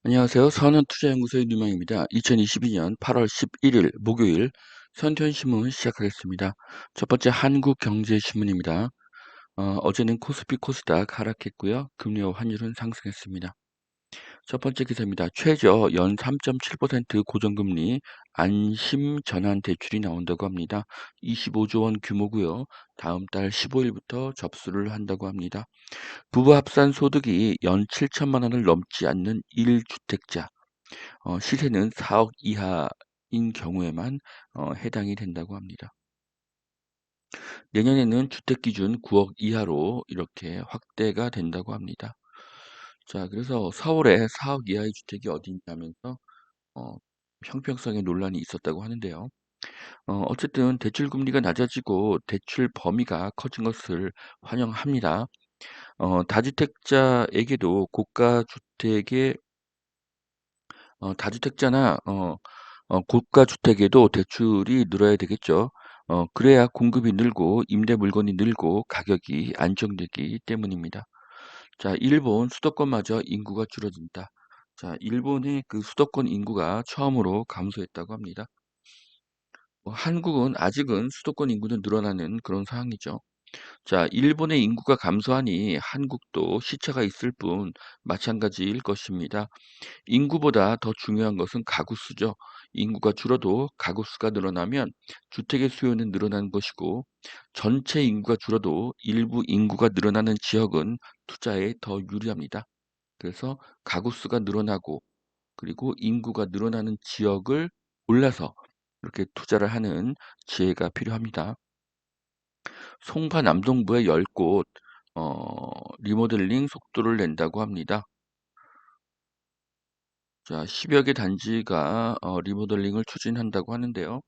안녕하세요. 선원투자연구소의 뉴망입니다. 2022년 8월 11일 목요일 선투연신문 시작하겠습니다. 첫 번째 한국경제신문입니다. 어제는 코스피 코스닥 하락했고요. 금리와 환율은 상승했습니다. 첫 번째 기사입니다. 최저 연 3.7% 고정금리 안심 전환 대출이 나온다고 합니다. 25조 원 규모고요. 다음 달 15일부터 접수를 한다고 합니다. 부부 합산 소득이 연 7천만 원을 넘지 않는 1주택자 시세는 4억 이하인 경우에만 해당이 된다고 합니다. 내년에는 주택 기준 9억 이하로 이렇게 확대가 된다고 합니다. 자, 그래서 서울에 4억 이하의 주택이 어디 있냐면서 어, 형평성의 논란이 있었다고 하는데요. 어쨌든 대출 금리가 낮아지고 대출 범위가 커진 것을 환영합니다. 다주택자에게도 고가 주택의 다주택자나 고가 주택에도 대출이 늘어야 되겠죠. 그래야 공급이 늘고 임대 물건이 늘고 가격이 안정되기 때문입니다. 자, 일본 수도권마저 인구가 줄어든다. 자, 일본의 그 수도권 인구가 처음으로 감소했다고 합니다. 한국은 아직은 수도권 인구는 늘어나는 그런 상황이죠. 자, 일본의 인구가 감소하니 한국도 시차가 있을 뿐 마찬가지일 것입니다. 인구보다 더 중요한 것은 가구 수죠. 인구가 줄어도 가구 수가 늘어나면 주택의 수요는 늘어나는 것이고 전체 인구가 줄어도 일부 인구가 늘어나는 지역은 투자에 더 유리합니다. 그래서 가구 수가 늘어나고 그리고 인구가 늘어나는 지역을 골라서 이렇게 투자를 하는 지혜가 필요합니다. 송파 남동부의 10곳 리모델링 속도를 낸다고 합니다. 자, 10여 개 단지가 리모델링을 추진한다고 하는데요.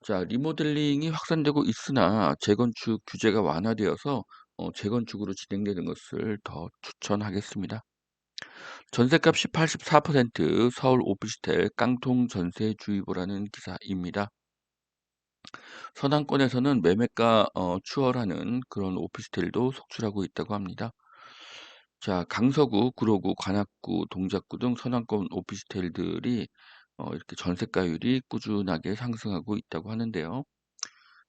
자, 리모델링이 확산되고 있으나 재건축 규제가 완화되어서 재건축으로 진행되는 것을 더 추천하겠습니다. 전셋값이 84% 서울 오피스텔 깡통 전세주의보라는 기사입니다. 서남권에서는 매매가 추월하는 그런 오피스텔도 속출하고 있다고 합니다. 자, 강서구, 구로구, 관악구, 동작구 등 서남권 오피스텔들이 이렇게 전세가율이 꾸준하게 상승하고 있다고 하는데요.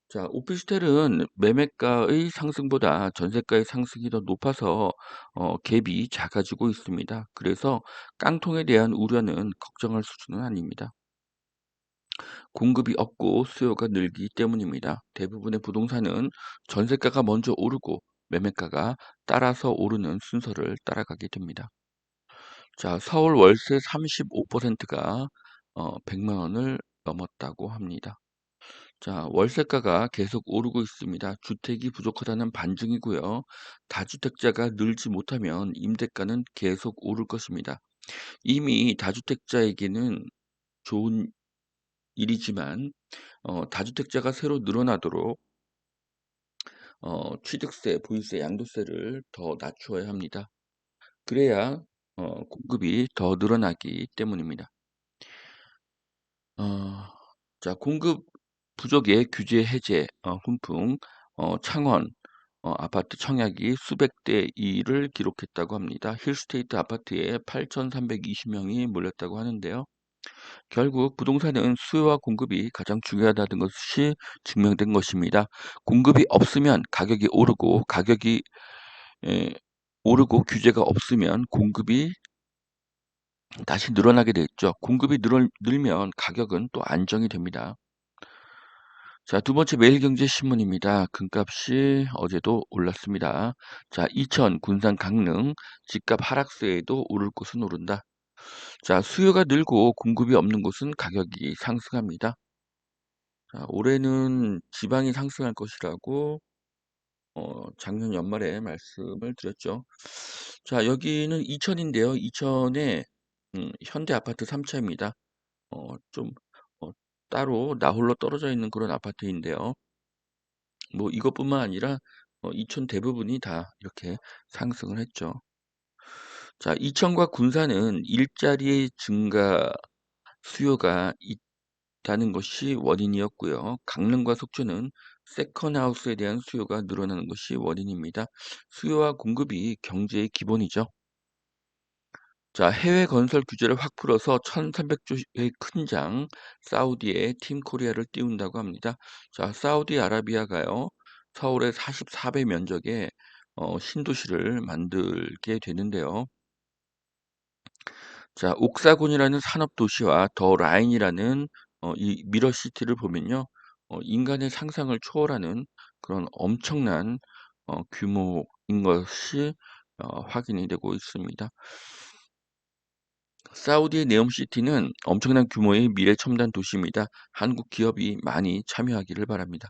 자, 오피스텔은 매매가의 상승보다 전세가의 상승이 더 높아서 갭이 작아지고 있습니다. 그래서 깡통에 대한 우려는 걱정할 수준은 아닙니다. 공급이 없고 수요가 늘기 때문입니다. 대부분의 부동산은 전세가가 먼저 오르고 매매가가 따라서 오르는 순서를 따라가게 됩니다. 자, 서울 월세 35%가 100만 원을 넘었다고 합니다. 자, 월세가가 계속 오르고 있습니다. 주택이 부족하다는 반증이고요. 다주택자가 늘지 못하면 임대가는 계속 오를 것입니다. 이미 다주택자에게는 좋은 일이지만 다주택자가 새로 늘어나도록 취득세, 보유세, 양도세를 더 낮추어야 합니다. 그래야 공급이 더 늘어나기 때문입니다. 어, 자, 공급 부족의 규제 해제, 훈풍, 창원 아파트 청약이 수백 대 2를 기록했다고 합니다. 힐스테이트 아파트에 8,320명이 몰렸다고 하는데요. 결국 부동산은 수요와 공급이 가장 중요하다는 것이 증명된 것입니다. 공급이 없으면 가격이 오르고 가격이 에, 오르고 규제가 없으면 공급이 다시 늘어나게 되겠죠. 공급이 늘면 가격은 또 안정이 됩니다. 자, 두 번째 매일경제신문입니다. 금값이 어제도 올랐습니다. 자, 이천, 군산, 강릉 집값 하락세에도 오를 곳은 오른다. 자, 수요가 늘고 공급이 없는 곳은 가격이 상승합니다. 자, 올해는 지방이 상승할 것이라고 작년 연말에 말씀을 드렸죠. 자, 여기는 이천인데요. 이천에 현대 아파트 3차입니다. 좀 어, 따로 나홀로 떨어져 있는 그런 아파트인데요. 뭐 이것뿐만 아니라 이천 대부분이 다 이렇게 상승을 했죠. 자, 이천과 군산은 일자리의 증가 수요가 있다는 것이 원인이었고요. 강릉과 속초는 세컨하우스에 대한 수요가 늘어나는 것이 원인입니다. 수요와 공급이 경제의 기본이죠. 자, 해외 건설 규제를 확 풀어서 1,300조의 큰 장 사우디에 팀 코리아를 띄운다고 합니다. 자, 사우디아라비아가요. 서울의 44배 면적의 신도시를 만들게 되는데요. 자, 옥사곤이라는 산업 도시와 더 라인이라는 이 미러시티를 보면요. 인간의 상상을 초월하는 그런 엄청난 규모인 것이 확인이 되고 있습니다. 사우디의 네옴시티는 엄청난 규모의 미래 첨단 도시입니다. 한국 기업이 많이 참여하기를 바랍니다.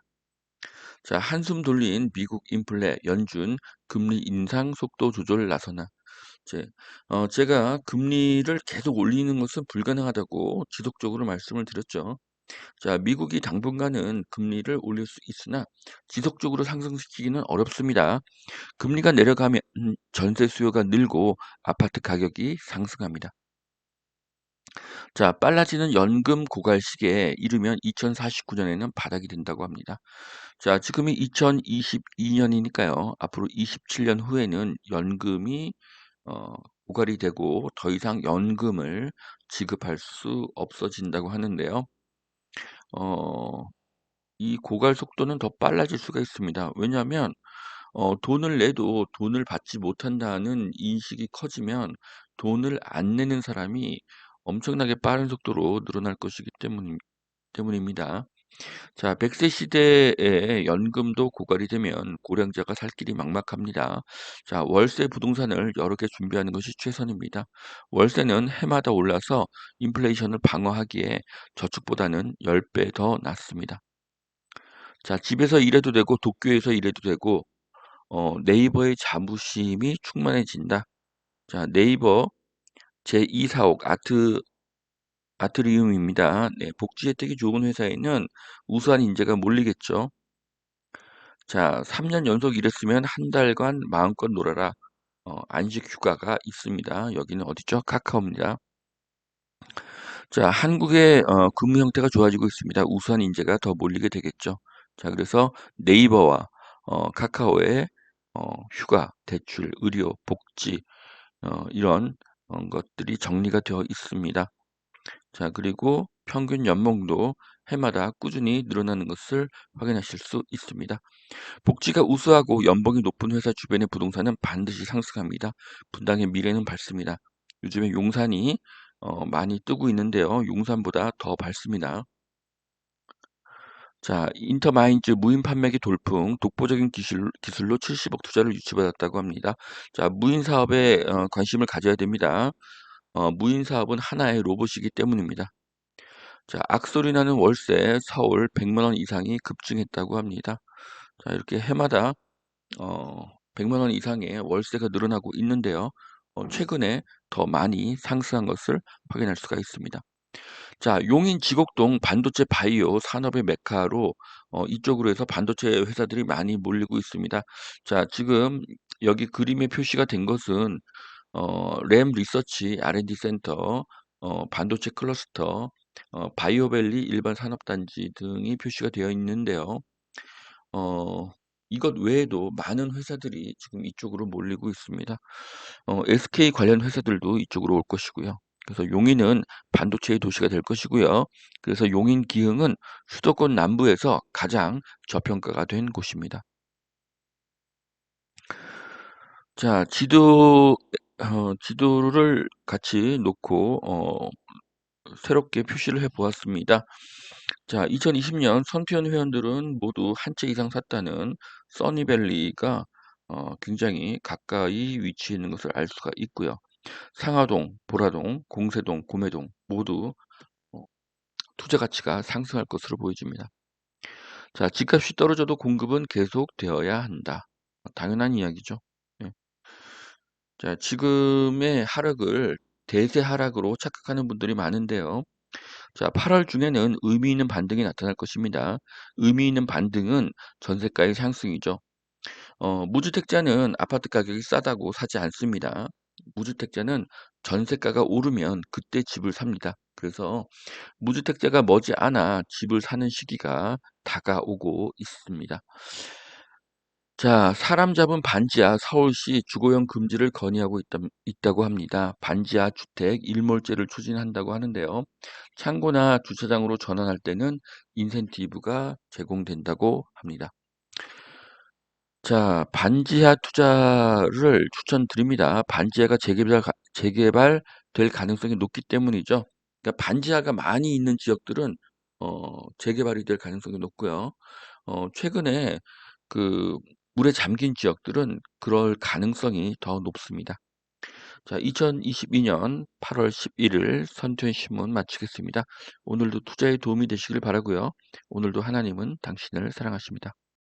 자, 한숨 돌린 미국 인플레 연준 금리 인상 속도 조절 나서나. 제가 금리를 계속 올리는 것은 불가능하다고 지속적으로 말씀을 드렸죠. 자, 미국이 당분간은 금리를 올릴 수 있으나 지속적으로 상승시키기는 어렵습니다. 금리가 내려가면 전세 수요가 늘고 아파트 가격이 상승합니다. 자, 빨라지는 연금 고갈 시기에 이르면 2049년에는 바닥이 된다고 합니다. 자, 지금이 2022년이니까요. 앞으로 27년 후에는 연금이 어, 고갈이 되고 더 이상 연금을 지급할 수 없어진다고 하는데요. 어, 이 고갈 속도는 더 빨라질 수가 있습니다. 왜냐하면 돈을 내도 돈을 받지 못한다는 인식이 커지면 돈을 안 내는 사람이 엄청나게 빠른 속도로 늘어날 것이기 때문입니다. 자, 100세 시대에 연금도 고갈이 되면 고령자가 살 길이 막막합니다. 자, 월세 부동산을 여러 개 준비하는 것이 최선입니다. 월세는 해마다 올라서 인플레이션을 방어하기에 저축보다는 10배 더 낫습니다. 자, 집에서 일해도 되고 도쿄에서 일해도 되고 네이버의 자부심이 충만해진다. 자, 네이버 제2사옥 아트리움입니다. 네, 복지 혜택이 좋은 회사에는 우수한 인재가 몰리겠죠. 자, 3년 연속 일했으면 한 달간 마음껏 놀아라. 안식 휴가가 있습니다. 여기는 어디죠? 카카오입니다. 자, 한국의 근무 형태가 좋아지고 있습니다. 우수한 인재가 더 몰리게 되겠죠. 자, 그래서 네이버와 카카오의 휴가, 대출, 의료, 복지 이런 것들이 정리가 되어 있습니다. 자, 그리고 평균 연봉도 해마다 꾸준히 늘어나는 것을 확인하실 수 있습니다. 복지가 우수하고 연봉이 높은 회사 주변의 부동산은 반드시 상승합니다. 분당의 미래는 밝습니다. 요즘에 용산이 많이 뜨고 있는데요. 용산보다 더 밝습니다. 자, 인터마인즈 무인 판매기 돌풍 독보적인 기술로 70억 투자를 유치받았다고 합니다. 자, 무인 사업에 관심을 가져야 됩니다. 무인 사업은 하나의 로봇이기 때문입니다. 자, 악소리 나는 월세 서울 100만 원 이상이 급증했다고 합니다. 자, 이렇게 해마다 100만 원 이상의 월세가 늘어나고 있는데요. 최근에 더 많이 상승한 것을 확인할 수가 있습니다. 자, 용인 지곡동 반도체 바이오 산업의 메카로 이쪽으로 해서 반도체 회사들이 많이 몰리고 있습니다. 자, 지금 여기 그림에 표시가 된 것은 램 리서치 R&D 센터, 반도체 클러스터, 바이오밸리 일반 산업단지 등이 표시가 되어 있는데요. 어 이것 외에도 많은 회사들이 지금 이쪽으로 몰리고 있습니다. SK 관련 회사들도 이쪽으로 올 것이고요. 그래서 용인은 반도체의 도시가 될 것이고요. 그래서 용인 기흥은 수도권 남부에서 가장 저평가가 된 곳입니다. 자, 지도를 같이 놓고 새롭게 표시를 해 보았습니다. 자, 2020년 선피원 회원들은 모두 한 채 이상 샀다는 써니밸리가 굉장히 가까이 위치해 있는 것을 알 수가 있고요. 상하동, 보라동, 공세동, 구매동 모두 어, 투자 가치가 상승할 것으로 보여집니다. 자, 집값이 떨어져도 공급은 계속되어야 한다. 당연한 이야기죠. 예. 자, 지금의 하락을 대세 하락으로 착각하는 분들이 많은데요. 자, 8월 중에는 의미 있는 반등이 나타날 것입니다. 의미 있는 반등은 전세가의 상승이죠. 무주택자는 아파트 가격이 싸다고 사지 않습니다. 무주택자는 전세가가 오르면 그때 집을 삽니다. 그래서 무주택자가 머지않아 집을 사는 시기가 다가오고 있습니다. 자, 사람 잡은 반지하 서울시 주거용 금지를 건의하고 있다고 합니다. 반지하 주택 일몰제를 추진한다고 하는데요. 창고나 주차장으로 전환할 때는 인센티브가 제공된다고 합니다. 자, 반지하 투자를 추천드립니다. 반지하가 재개발될 가능성이 높기 때문이죠. 그러니까 반지하가 많이 있는 지역들은 재개발이 될 가능성이 높고요. 최근에 그 물에 잠긴 지역들은 그럴 가능성이 더 높습니다. 자, 2022년 8월 11일 선투의 신문 마치겠습니다. 오늘도 투자에 도움이 되시길 바라고요. 오늘도 하나님은 당신을 사랑하십니다.